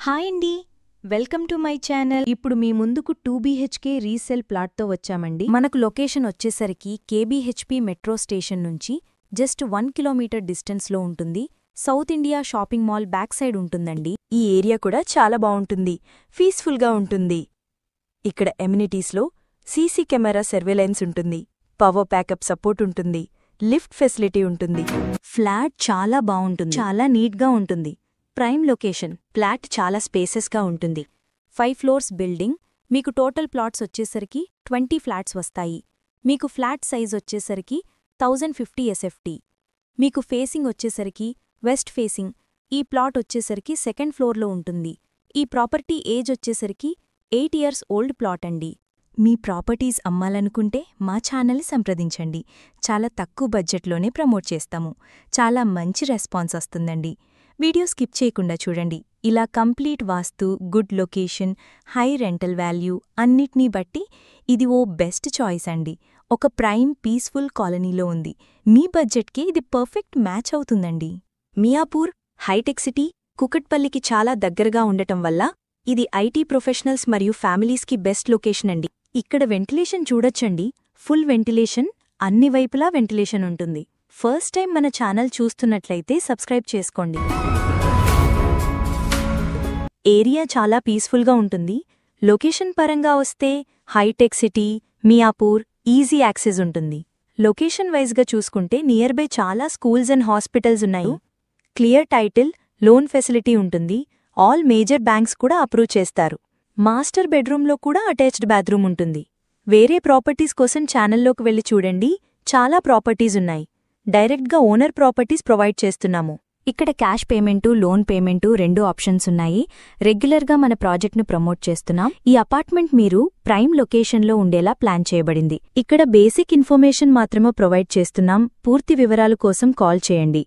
Hi అండి, welcome to my channel. ఇప్పుడు మీ ముందుకు 2BHK రీసేల్ ప్లాట్తో వచ్చామండి. మనకు లొకేషన్ వచ్చేసరికి KBHP మెట్రో స్టేషన్ నుంచి జస్ట్ 1 కిలోమీటర్ డిస్టెన్స్లో ఉంటుంది. South India shopping mall back side ఉంటుందండి. ఈ ఏరియా కూడా చాలా బావుంటుంది, పీస్ఫుల్గా ఉంటుంది. ఇక్కడ ఎమ్యూనిటీస్లో సీసీ కెమెరా సర్వేలెన్స్ ఉంటుంది, పవర్ బ్యాకప్ సపోర్ట్ ఉంటుంది, లిఫ్ట్ ఫెసిలిటీ ఉంటుంది. ఫ్లాట్ చాలా బావుంటుంది, చాలా నీట్గా ఉంటుంది. Prime location. ఫ్లాట్ చాలా స్పేసెస్గా ఉంటుంది. 5 ఫ్లోర్స్ బిల్డింగ్. మీకు టోటల్ ప్లాట్స్ వచ్చేసరికి 20 ఫ్లాట్స్ వస్తాయి. మీకు ఫ్లాట్ సైజ్ వచ్చేసరికి 1050 SFT. మీకు ఫేసింగ్ వచ్చేసరికి వెస్ట్ ఫేసింగ్. ఈ ప్లాట్ వచ్చేసరికి సెకండ్ ఫ్లోర్లో ఉంటుంది. ఈ ప్రాపర్టీ ఏజ్ వచ్చేసరికి 8 ఇయర్స్ ఓల్డ్ ప్లాట్ అండి. మీ ప్రాపర్టీస్ అమ్మాలనుకుంటే మా ఛానల్ సంప్రదించండి. చాలా తక్కువ బడ్జెట్లోనే ప్రమోట్ చేస్తాము. చాలా మంచి రెస్పాన్స్ వస్తుందండి. వీడియో స్కిప్ చేయకుండా చూడండి. ఇలా complete vastu, good location, high rental value అన్నిటినీ బట్టి ఇది ఓ బెస్ట్ చాయిస్ అండి. ఒక ప్రైమ్ పీస్ఫుల్ కాలనీలో ఉంది. మీ బడ్జెట్కి ఇది పర్ఫెక్ట్ మ్యాచ్ అవుతుందండి. మియాపూర్, హైటెక్ సిటీ, కుకట్పల్లికి చాలా దగ్గరగా ఉండటం వల్ల ఇది ఐటీ ప్రొఫెషనల్స్ మరియు ఫ్యామిలీస్కి బెస్ట్ లొకేషన్ అండి. ఇక్కడ వెంటిలేషన్ చూడొచ్చండి. ఫుల్ వెంటిలేషన్, అన్ని వైపులా వెంటిలేషన్ ఉంటుంది. ఫస్ట్ టైం మన ఛానల్ చూస్తున్నట్లయితే సబ్స్క్రైబ్ చేసుకోండి. ఏరియా చాలా పీస్ఫుల్గా ఉంటుంది. లొకేషన్ పరంగా వస్తే హైటెక్ సిటీ, మియాపూర్ ఈజీ యాక్సెస్ ఉంటుంది. లొకేషన్ వైజ్గా చూసుకుంటే నియర్ బై చాలా స్కూల్స్ అండ్ హాస్పిటల్స్ ఉన్నాయి. క్లియర్ టైటిల్, లోన్ ఫెసిలిటీ ఉంటుంది. ఆల్ మేజర్ బ్యాంక్స్ కూడా అప్రూవ్ చేస్తారు. మాస్టర్ బెడ్రూమ్లో కూడా అటాచ్డ్ బాత్రూమ్ ఉంటుంది. వేరే ప్రాపర్టీస్ కోసం ఛానల్లోకి వెళ్ళి చూడండి, చాలా ప్రాపర్టీస్ ఉన్నాయి. డైరెక్ట్గా ఓనర్ ప్రాపర్టీస్ ప్రొవైడ్ చేస్తున్నాము. ఇక్కడ cash payment, loan payment 2 options ఉన్నాయి. రెగ్యులర్గా మన ప్రాజెక్ట్ను ప్రమోట్ చేస్తున్నాం. ఈ అపార్ట్మెంట్ మీరు ప్రైమ్ లొకేషన్లో ఉండేలా ప్లాన్ చేయబడింది. ఇక్కడ బేసిక్ ఇన్ఫర్మేషన్ మాత్రమే ప్రొవైడ్ చేస్తున్నాం. పూర్తి వివరాల కోసం కాల్ చేయండి.